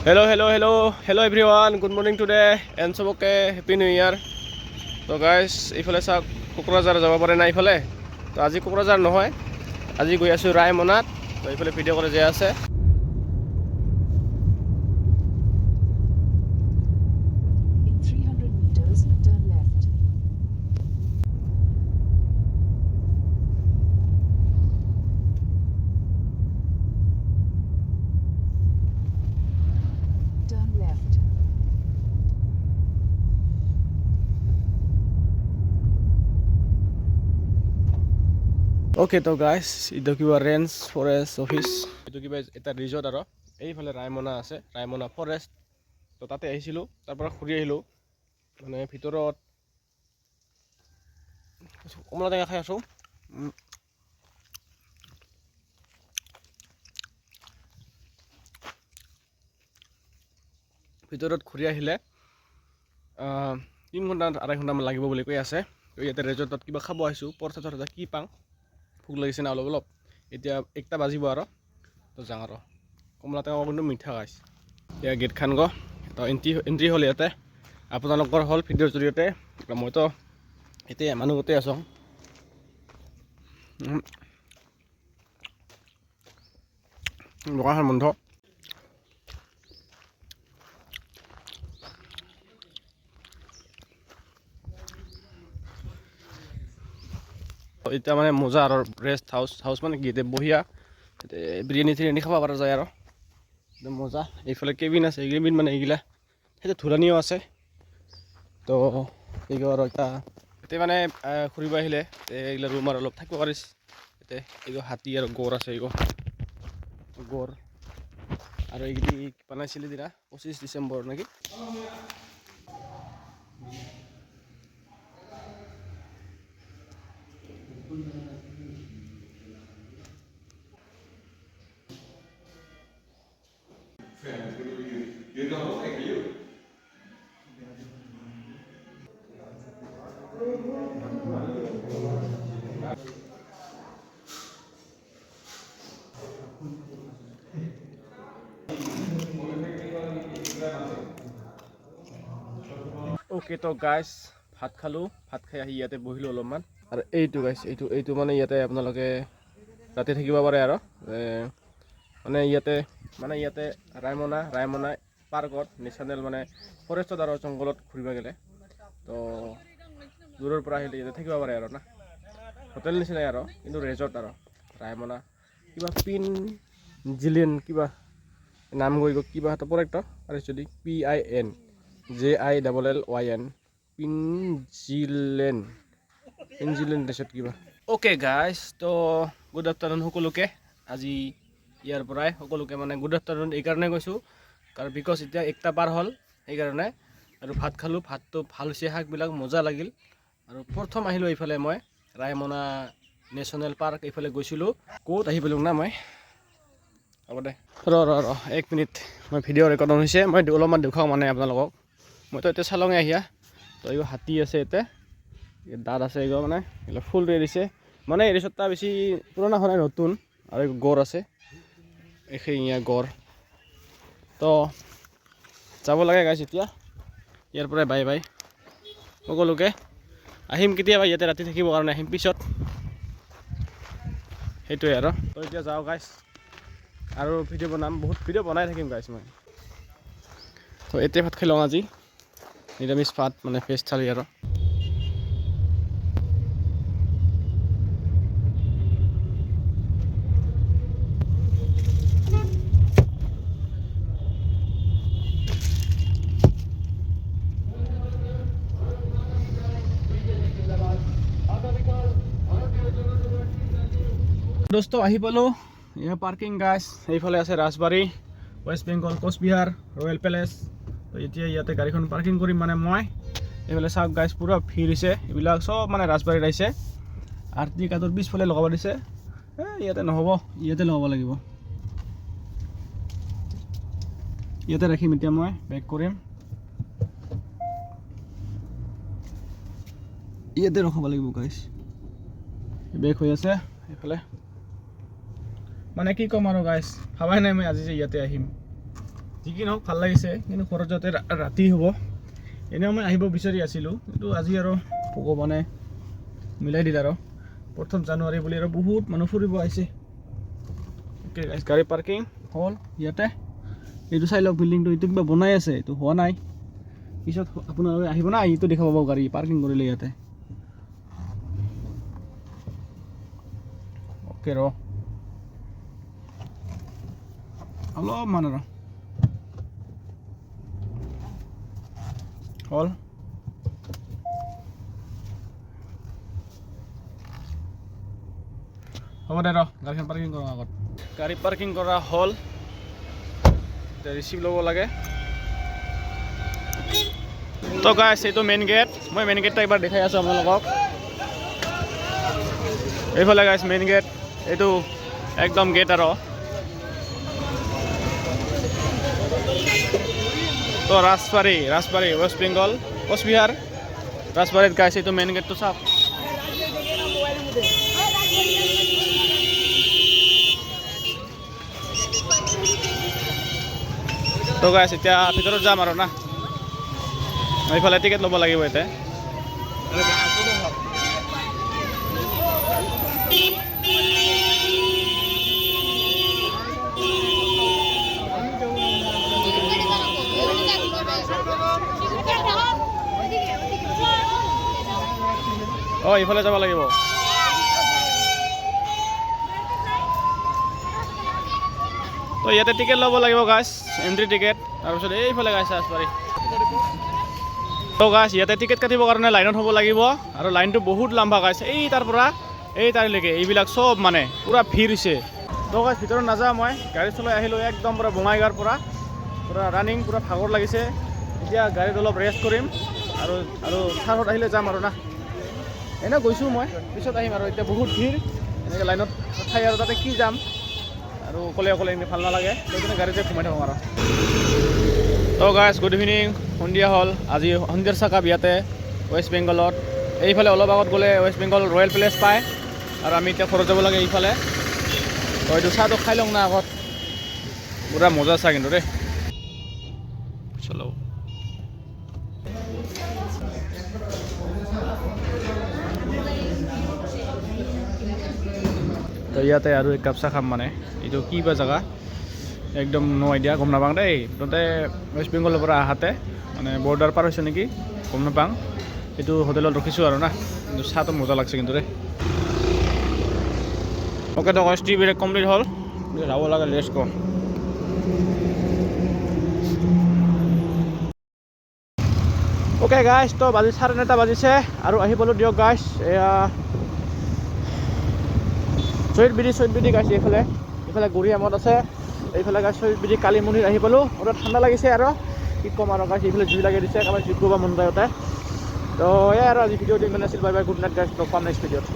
Hello everyone, good morning today and सबके happy new year. तो guys इफाले साक कोकराझार जाबा पारे ना इफाले तो আজি कोकराझार নহয় আজি গৈ আছো ৰায়মনাত তো ইফালে ভিডিও কৰে যাই আছে In 300 meters turn left. Turn left. Okay তো guys ইটো কিবা ৰেঞ্জ ফৰেষ্ট অফিচ ইটো কিবা এটা ৰিজৰ্ট আৰু এইফালে ৰায়মনা আছে ৰায়মনা ফৰেষ্ট তো তাতে আহিছিলো তাৰ পৰা ঘূৰি আহিলো মানে ভিতৰত কমলা টেঙা খাই আছো ভিতৰত ঘূৰি আহিলে 3 ঘণ্টা 2.5 ঘণ্টামান লাগিব বুলি কৈ আছে তো ইয়াতে ৰিজৰ্টত কিবা খাব আহিছোঁ পৰঠা চৰঠা কি পাওঁ ভোক লাগিছে না অলপ এতিয়া 1টা বাজিব আৰু তো যাওঁ আৰু কমলা টেঙা কিন্তু মিঠা গাইছ এতিয়া গেট খান গো তো এণ্ট্ৰি হ'ল ইয়াতে আপোনালোকৰ হ'ল ভিডিঅ'ৰ জৰিয়তে মইতো এতিয়া মানুহ গোটেই আছোঁ দোকানখন বন্ধ এতিয়া মানে মজা আৰু ৰেষ্ট হাউচ মানে কি এতিয়া বহিয়া বিৰিয়ানী খাব পৰা যায় আৰু একদম মজা এইফালে কেবিন আছে কেবিন মানে এইগিলা সেইটো ধুলানিও আছে তো এইগিলা আৰু এতিয়া মানে ঘূৰিব আহিলে এইগিলা ৰুম আৰু অলপ থাকিব পাৰিছ এতিয়া এইগিলা হাতী আৰু গড় আছে এইগিলা গড় আৰু এইগিলি বনাইছিলে দিনা 25 ডিচেম্বৰ নেকি ওকে তো গাইজ ভাত খালোঁ ভাত খাই আহি ইয়াতে বহিলোঁ অলপমান আৰু এইটো গাইজ এইটো মানে ইয়াতে আপোনালোকে ৰাতি থাকিব পাৰে আৰু মানে ইয়াতে ৰায়মনা পাৰ্কত নেশ্যনেল মানে ফৰেষ্টত আৰু জংঘলত ঘূৰিব গ'লে তো দূৰৰ পৰা আহিলে ইয়াতে থাকিব পাৰে আৰু না হোটেল নিচিনাই আৰু কিন্তু ৰিজৰ্ট আৰু ৰায়মনা কিবা পিনজিলেন কিবা নাম গৈ গ'ল কিবা এটা প্ৰডাক্ট আৰু যদি PIN JILLYN পিনজিলেন ৰিজৰ্ট কিবা অ'কে গাইজ তো গুড আফটাৰনুন সকলোকে আজি ইয়াৰ পৰাই সকলোকে মানে গুড আফটাৰনুন এইকাৰণে কৈছোঁ কাৰণ বিকজ এতিয়া 1টা পাৰ হ'ল সেইকাৰণে আৰু ভাত খালোঁ ভাতটো ভাল হৈছে শাকবিলাক মজা লাগিল আৰু প্ৰথম আহিলোঁ এইফালে মই ৰায়মনা নেশ্যনেল পাৰ্ক এইফালে গৈছিলোঁ ক'ত আহি পালোঁ না মই হ'ব দে ৰ 1 মিনিট মই ভিডিঅ' ৰেকৰ্ড হৈছে মই অলপমান দেখুৱাওঁ মানে আপোনালোকক মইতো এতিয়া চালঙে আহিয়া তো এইবোৰ হাতী আছে ইয়াতে দাঁত আছে এইগো মানে এইবিলাক ফুল এৰিছে মানে এই ৰিজৰ্টটা বেছি পুৰণা হোৱা নাই নতুন আৰু গড় আছে এশিঙীয়া গড় তো যাব লাগে গাইছ এতিয়া ইয়াৰ পৰাই বাই সকলোকে আহিম কেতিয়াবা ইয়াতে ৰাতি থাকিবৰ কাৰণে আহিম পিছত সেইটোৱে আৰু তো এতিয়া যাওঁ গাইছ আৰু ভিডিঅ' বনাম বহুত ভিডিঅ' বনাই থাকিম গাইছ মই তো এতিয়া ভাত খাই লওঁ আজি নিৰামিষ ভাত মানে ভেজ থালি আৰু দোস্ত আহি পালোঁ এয়া পাৰ্কিং গাইছ এইফালে আছে ৰাজবাৰী ৱেষ্ট বেংগল কোচবিহাৰ ৰয়েল পেলেচ তো এতিয়া ইয়াতে গাড়ীখন পাৰ্কিং কৰিম মানে মই এইফালে চাওক গাইছ পুৰা ভিৰ হৈছে এইবিলাক চব মানে ৰাজবাৰীত আহিছে আৰটি কাৰ্ডৰ পিছফালে লগাব দিছে ইয়াতে নহ'ব ইয়াতে লগাব লাগিব ইয়াতে ৰাখিম এতিয়া মই বেক কৰিম ইয়াতে ৰখাব লাগিব গাইছ বেক হৈ আছে এইফালে মানে কি ক'ম আৰু গাইছ ভাবাই নাই মই আজি যে ইয়াতে আহিম যি কি নহওক ভাল লাগিছে, কিন্তু ঘৰত যাওঁতে ৰাতি হ'ব। এনেও মই আহিব বিচাৰি আছিলোঁ, কিন্তু আজি আৰু ভগৱানে মিলাই দিলে আৰু 1 জানুৱাৰী বুলি আৰু বহুত মানুহ ফুৰিব আহিছে। অ'কে গাইছ, গাড়ী পাৰ্কিং হ'ল ইয়াতে। এইটো চাই লওক, বিল্ডিংটো এইটো কিবা বনাই আছে, এইটো হোৱা নাই। পিছত আপোনালোকে আহিব না, এইটো দেখা পাব গাড়ী পাৰ্কিং কৰিলে ইয়াতে। অ'কে ৰ অলপমান আৰু হ'ল। হ'ব দে ৰ, গাড়ীখন পাৰ্কিং কৰোঁ আগত। গাড়ী পাৰ্কিং কৰা হ'ল, এতিয়া ৰিচিভ ল'ব লাগে। তো গাইছ, এইটো মেইন গেট। মই মেইন গেটটা এবাৰ দেখাই আছোঁ আপোনালোকক। এইফালে গাইছ মেইন গেট, এইটো একদম গেট আৰু। তো ৰাজবাৰী ৱেষ্ট বেংগল, কোচবিহাৰ ৰাজবাৰীত গাইছ, এইটো মেইন গেটটো চাওক। তো গাইছ, এতিয়া ভিতৰত যাম আৰু না। এইফালে টিকেট ল'ব লাগিব এতিয়া। অঁ, এইফালে যাব লাগিব। তো ইয়াতে টিকেট ল'ব লাগিব গাইছ, এণ্ট্ৰি টিকেট। তাৰপিছত এইফালে গাইছ ৰাজবাৰী। তো গাইছ, ইয়াতে টিকেট কাটিবৰ কাৰণে লাইনত হ'ব লাগিব, আৰু লাইনটো বহুত লম্বা গাইছ, এই তাৰ পৰা এই তাৰিলৈকে এইবিলাক চব মানে পূৰা ভিৰ হৈছে। তো গাইছ, ভিতৰত নাযাওঁ মই, গাড়ী চলাই আহিলোঁ একদম পূৰা বঙাইগাঁৱৰ পৰা, পূৰা ৰানিং, পূৰা ভাগৰ লাগিছে। এতিয়া গাড়ীত অলপ ৰেষ্ট কৰিম, আৰু চাৰত আহিলে যাম আৰু না। এনেই গৈছোঁ মই, পিছত আহিম আৰু। এতিয়া বহুত ভিৰ, এনেকৈ লাইনত ঠাই আৰু তাতে কি যাম, আৰু অকলে এনেকৈ ভাল নালাগে, সেইকাৰণে গাড়ীতে সোমাই থাকোঁ আৰু। তো গাইছ, গুড ইভিনিং। সন্ধিয়া হ'ল, আজি সন্ধিয়াৰ চাকাপ ইয়াতে ৱেষ্ট বেংগলত। এইফালে অলপ আগত গ'লে ৱেষ্ট বেংগল ৰয়েল প্লেচ পায়, আৰু আমি এতিয়া ঘৰত যাব লাগে এইফালে। তো এইটো চাহটো খাই লওঁ না আগত, পূৰা মজা চাহ কিন্তু দেই। চলো। তো ইয়াতে আৰু এক কাপ চাহ খাম মানে। এইটো কি বা জেগা একদম নো আইডিয়া, গম নাপাওঁ দেই। তাতে ৱেষ্ট বেংগলৰ পৰা আহাতে মানে বৰ্ডাৰ পাৰ হৈছে নেকি, গম নাপাওঁ। এইটো হোটেলত ৰখিছোঁ আৰু না, কিন্তু চাহটো মজা লাগছে কিন্তু দেই। অ'কে, তো টি ব্ৰেক কমপ্লিট হ'ল, যাব লাগে, লেটছ গো। অ'কে গাইছ, তো বাজি 9:30 বাজিছে, আৰু আহি পালোঁ দিয়ক গাইছ। এয়া শ্বহীদ বিধি গাইছ, এইফালে গৰিয়ামত আছে। এইফালে গাইছ শ্বহীদ বিধি কালি মন্দিৰ আহি পালোঁ। অলপ ঠাণ্ডা লাগিছে আৰু কি ক'ম আৰু গাইছ, এইফালে জুই লাগি দিছে, কাৰোবাৰ জুই কৰিব মন যায় ইয়াতে। তো এয়াই আৰু আজি ভিডিঅ'টো ইমান আছিল। বাই বাই, গুড নাইট গাইছ, লগ পাম নেক্সট ভিডিঅ'ত।